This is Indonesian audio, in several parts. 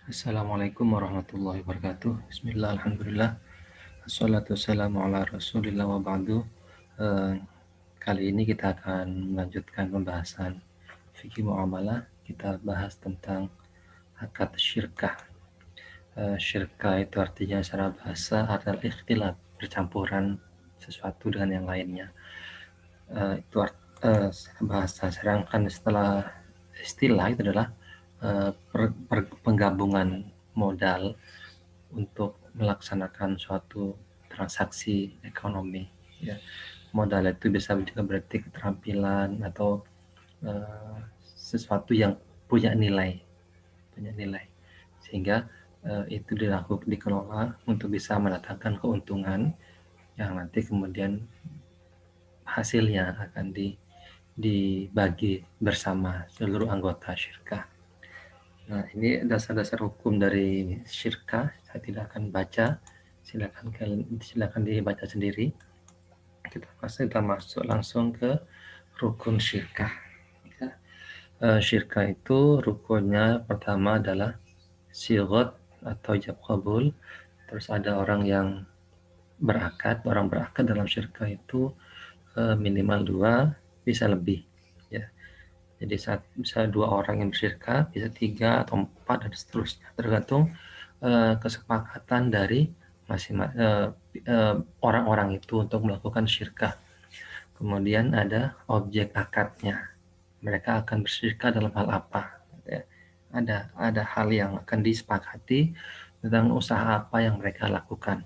Assalamualaikum warahmatullahi wabarakatuh. Bismillah, alhamdulillah. Assalatu wassalamu ala rasulillah wa ba'du. Kali ini kita akan melanjutkan pembahasan fikih muamalah. Kita bahas tentang akad syirkah. Syirkah itu artinya secara bahasa adalah ikhtilat, percampuran sesuatu dengan yang lainnya. Itu bahasa. Sedangkan setelah istilah itu adalah penggabungan modal untuk melaksanakan suatu transaksi ekonomi. Ya. Modal itu bisa juga berarti keterampilan atau sesuatu yang punya nilai, sehingga itu dikelola untuk bisa mendatangkan keuntungan yang nanti kemudian hasilnya akan dibagi bersama seluruh anggota syirkah. Nah, ini dasar-dasar hukum dari syirkah. Saya tidak akan baca, silakan dibaca sendiri. Kita masuk langsung ke rukun syirkah. Ya. Syirkah itu rukunnya pertama adalah sigot atau ijab kabul. Terus ada orang yang berakad. Orang berakad dalam syirkah itu minimal 2, bisa lebih. Ya. Jadi bisa 2 orang yang bersyirkah, bisa 3 atau 4 dan seterusnya, tergantung kesepakatan dari orang-orang itu untuk melakukan syirkah. Kemudian ada objek akadnya, mereka akan bersyirkah dalam hal apa. Ya. Ada hal yang akan disepakati tentang usaha apa yang mereka lakukan.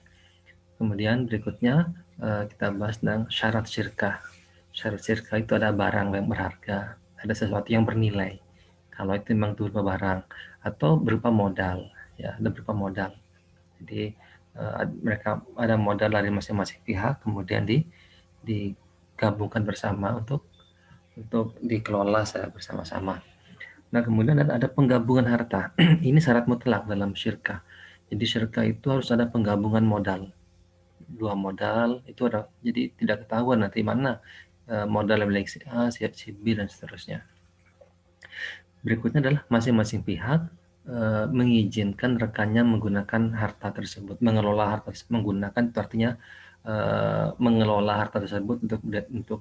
Kemudian berikutnya kita bahas tentang syarat syirkah. Syarat syirkah itu ada barang yang berharga, ada sesuatu yang bernilai. Kalau itu memang berupa barang atau berupa modal, ya ada berupa modal. Jadi mereka ada modal dari masing-masing pihak, kemudian digabungkan bersama untuk dikelola secara bersama-sama. Nah, kemudian ada penggabungan harta. Ini syarat mutlak dalam syirkah. Jadi syirkah itu harus ada penggabungan modal. 2 modal itu ada, jadi tidak ketahuan nanti mana modal milik si A, si B, dan seterusnya. Berikutnya adalah masing-masing pihak mengizinkan rekannya menggunakan harta tersebut, mengelola harta tersebut, menggunakan itu artinya mengelola harta tersebut untuk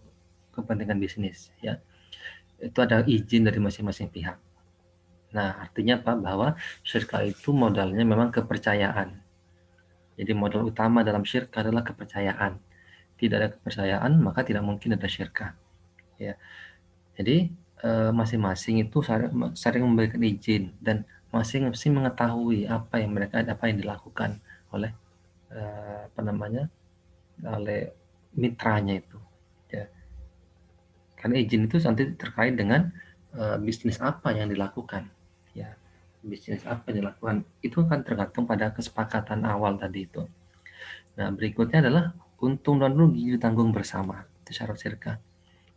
kepentingan bisnis, ya. Itu ada izin dari masing-masing pihak. Nah, artinya apa? Bahwa syirkah itu modalnya memang kepercayaan. Jadi modal utama dalam syirkah adalah kepercayaan. Tidak ada kepercayaan, maka tidak mungkin ada syirkah. Ya. Jadi masing-masing itu sering memberikan izin dan masing-masing mengetahui apa yang dilakukan oleh oleh mitranya itu. Ya. Karena izin itu nanti terkait dengan bisnis apa yang dilakukan. Ya. Bisnis apa yang dilakukan itu kan tergantung pada kesepakatan awal tadi itu. Nah, berikutnya adalah untung dan rugi ditanggung bersama. Itu syarat syirkah.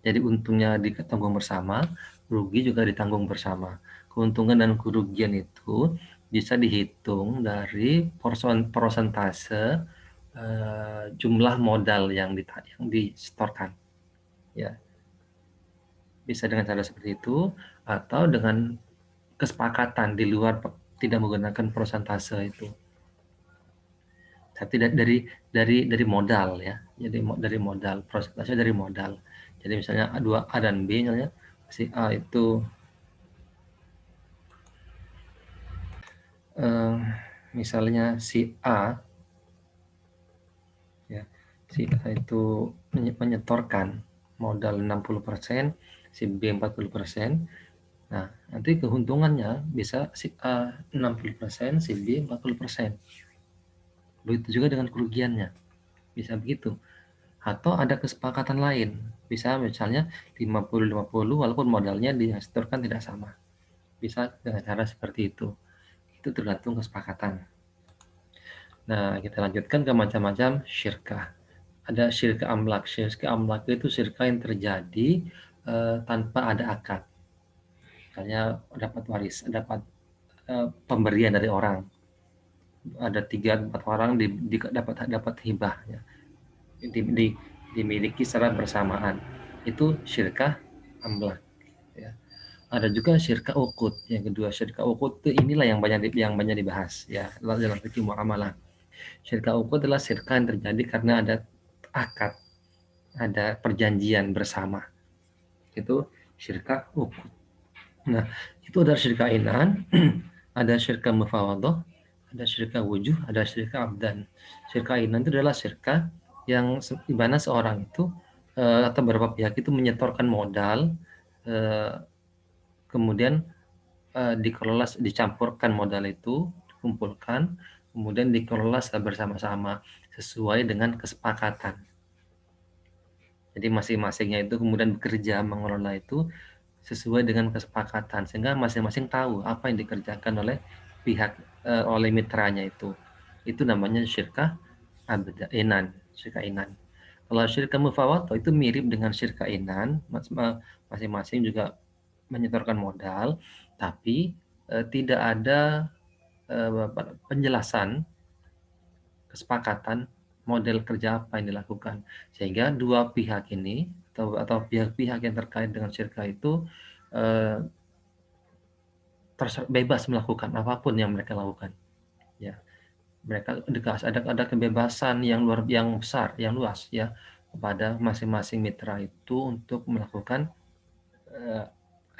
Jadi untungnya ditanggung bersama, rugi juga ditanggung bersama. Keuntungan dan kerugian itu bisa dihitung dari persentase jumlah modal yang disetorkan. Ya, bisa dengan cara seperti itu atau dengan kesepakatan di luar, tidak menggunakan persentase itu. Tapi dari modal, ya. Jadi dari modal, persentase dari modal. Jadi misalnya A dan B, misalnya si A itu misalnya si A, ya, si A itu menyetorkan modal 60%, si B 40%. Nah, nanti keuntungannya bisa si A 60%, si B 40%. Begitu juga dengan kerugiannya, bisa begitu. Atau ada kesepakatan lain, bisa misalnya 50-50 walaupun modalnya disetorkan tidak sama. Bisa dengan cara seperti itu. Itu tergantung kesepakatan. Nah, kita lanjutkan ke macam-macam syirkah. Ada syirkah amlak. Syirkah amlak itu syirkah yang terjadi tanpa ada akad. Misalnya dapat dapat pemberian dari orang. Ada 3-4 orang dapat hibah, ya. Dimiliki secara bersamaan. Itu syirkah amlak, ya. Ada juga syirka ukut. Yang kedua, syirka ukut itu inilah yang banyak dibahas ya dalam fikih muamalah. Syirka ukut adalah syirka yang terjadi karena ada akad, ada perjanjian bersama. Itu syirka ukut. Nah, itu ada syirka inan, ada syirka mufawadah, ada syirka wujuh, ada syirka abdan. Syirka inan itu adalah syirka yang di mana seorang itu atau beberapa pihak itu menyetorkan modal, eh, kemudian dikelola, dicampurkan modal itu, dikumpulkan, kemudian dikelola secara bersama-sama sesuai dengan kesepakatan. Jadi masing-masingnya itu kemudian bekerja mengelola itu sesuai dengan kesepakatan, sehingga masing-masing tahu apa yang dikerjakan oleh pihak oleh mitranya itu. Itu namanya syirkah inan, syirkah inan. Kalau syirkah mufawadah itu mirip dengan syirkah inan, masing-masing juga menyetorkan modal, tapi tidak ada penjelasan kesepakatan model kerja apa yang dilakukan, sehingga dua pihak ini atau pihak-pihak yang terkait dengan syirkah itu eh, bebas melakukan apapun yang mereka lakukan. Ya, mereka ada kebebasan yang besar, yang luas ya kepada masing-masing mitra itu untuk melakukan eh,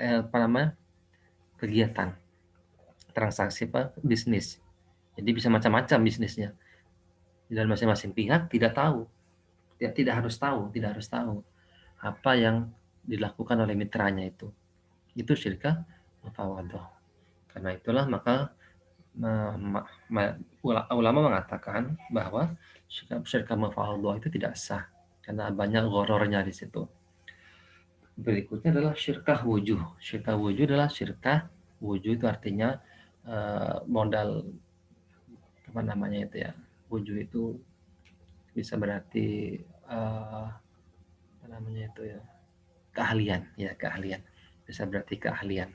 apa namanya kegiatan transaksi bisnis. Jadi bisa macam-macam bisnisnya. Dan masing-masing pihak tidak tahu, tidak harus tahu apa yang dilakukan oleh mitranya itu. Itu syirkah mufawadah. Karena itulah maka ulama mengatakan bahwa syirkah mufawadah itu tidak sah karena banyak gorornya di situ. Berikutnya adalah syirkah wujuh. Syirkah wujuh adalah syirkah wujuh itu artinya modal apa namanya itu ya. Wujuh itu bisa berarti apa namanya itu ya, keahlian bisa berarti keahlian.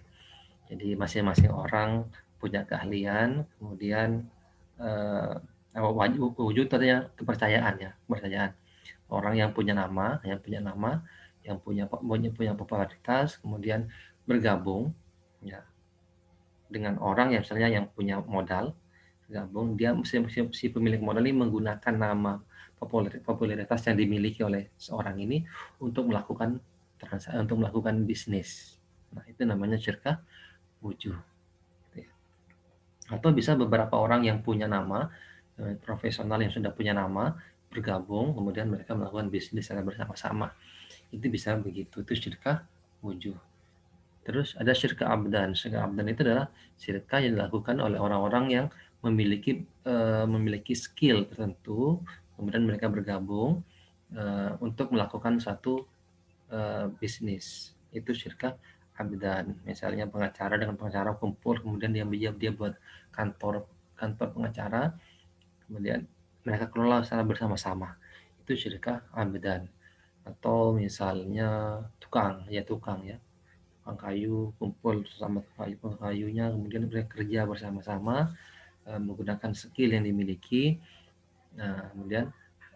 Jadi masing-masing orang punya keahlian, kemudian wujud artinya kepercayaan ya, kepercayaan. Orang yang punya popularitas, kemudian bergabung ya dengan orang yang misalnya yang punya modal, gabung dia si pemilik modal ini menggunakan nama popularitas yang dimiliki oleh seorang ini untuk melakukan untuk melakukan bisnis. Nah, itu namanya syirkah wujuh. Atau bisa beberapa orang yang punya nama, profesional yang sudah punya nama, bergabung, kemudian mereka melakukan bisnis secara bersama-sama. Itu bisa begitu, itu syirkah wujuh. Terus ada syirkah abdan. Syirkah abdan itu adalah syirkah yang dilakukan oleh orang-orang yang memiliki skill tertentu, kemudian mereka bergabung untuk melakukan satu bisnis. Itu syirkah abdan. Misalnya pengacara dengan pengacara kumpul, kemudian dia buat kantor kantor pengacara, kemudian mereka kelola secara bersama-sama. Itu syirkah abdan. Atau misalnya tukang ya, tukang kayu kumpul sama kayunya, kemudian mereka kerja bersama-sama menggunakan skill yang dimiliki. Nah, kemudian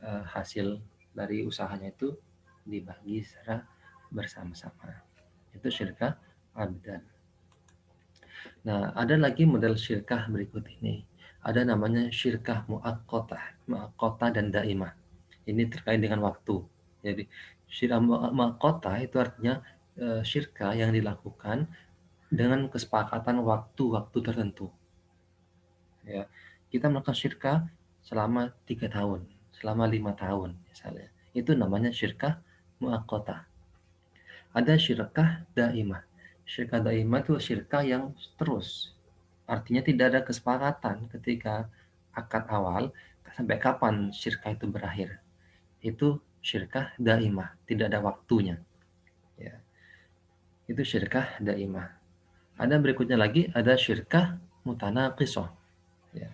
hasil dari usahanya itu dibagi secara bersama-sama. Itu syirkah abdan. Nah, ada lagi model syirkah berikut ini. Ada namanya syirkah muakkotah dan daimah. Ini terkait dengan waktu. Jadi syirkah muakkotah itu artinya syirkah yang dilakukan dengan kesepakatan waktu-waktu tertentu. Ya, kita melakukan syirkah selama 3 tahun, selama 5 tahun misalnya. Itu namanya syirkah muakkotah. Ada syirkah daimah. Syirkah daimah itu syirkah yang terus. Artinya tidak ada kesepakatan ketika akad awal sampai kapan syirkah itu berakhir. Itu syirkah daimah, tidak ada waktunya. Ya, itu syirkah daimah. Ada berikutnya lagi, ada syirkah mutanaqisah. Ya,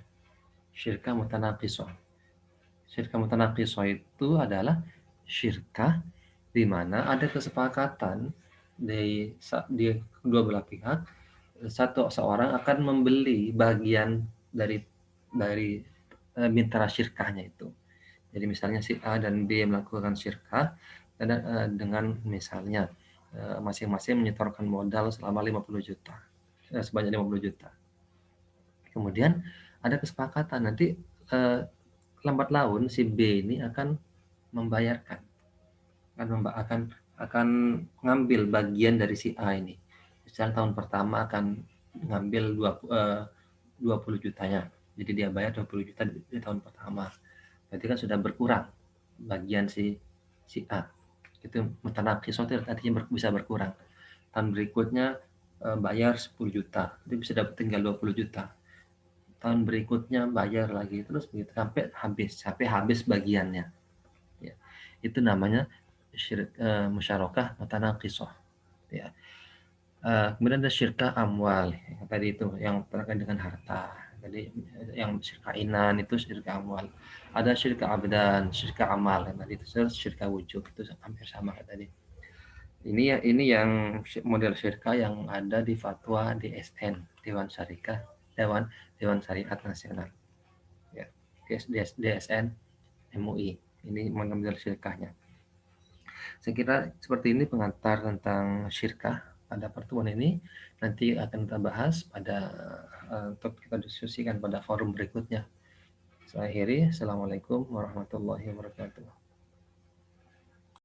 syirkah mutanaqisah. Syirkah mutanaqisah itu adalah syirkah di mana ada kesepakatan di kedua belah pihak, seorang akan membeli bagian dari mitra syirkahnya itu. Jadi misalnya si A dan B melakukan syirkah dengan misalnya masing-masing menyetorkan modal selama 50 juta, sebanyak 50 juta. Kemudian ada kesepakatan nanti lambat laun si B ini akan membayarkan, akan ngambil bagian dari si A ini. Misalnya tahun pertama akan ngambil 20 jutanya. Jadi dia bayar 20 juta di tahun pertama. Berarti kan sudah berkurang bagian si A. Itu mutanakis, artinya bisa berkurang. Tahun berikutnya bayar 10 juta, itu bisa dapat tinggal 20 juta. Tahun berikutnya bayar lagi, terus begitu sampai habis bagiannya. Ya. Itu namanya musyarakah mutanaqishah. Ya. Kemudian ada syirkah amwal, yang tadi itu yang terkait dengan harta. Jadi yang syirkah inan itu syirkah amwal. Ada syirkah abdan, syirkah amal, yang tadi itu syirkah wujud, itu hampir sama kayak tadi. Ini yang model syirkah yang ada di fatwa DSN, Dewan Syariah, Dewan Syariat Nasional. Ya, DSN MUI. Ini model syirkahnya. Saya kira seperti ini pengantar tentang syirkah pada pertemuan ini. Nanti akan kita bahas pada untuk kita diskusikan pada forum berikutnya. Saya akhiri. Assalamualaikum warahmatullahi wabarakatuh.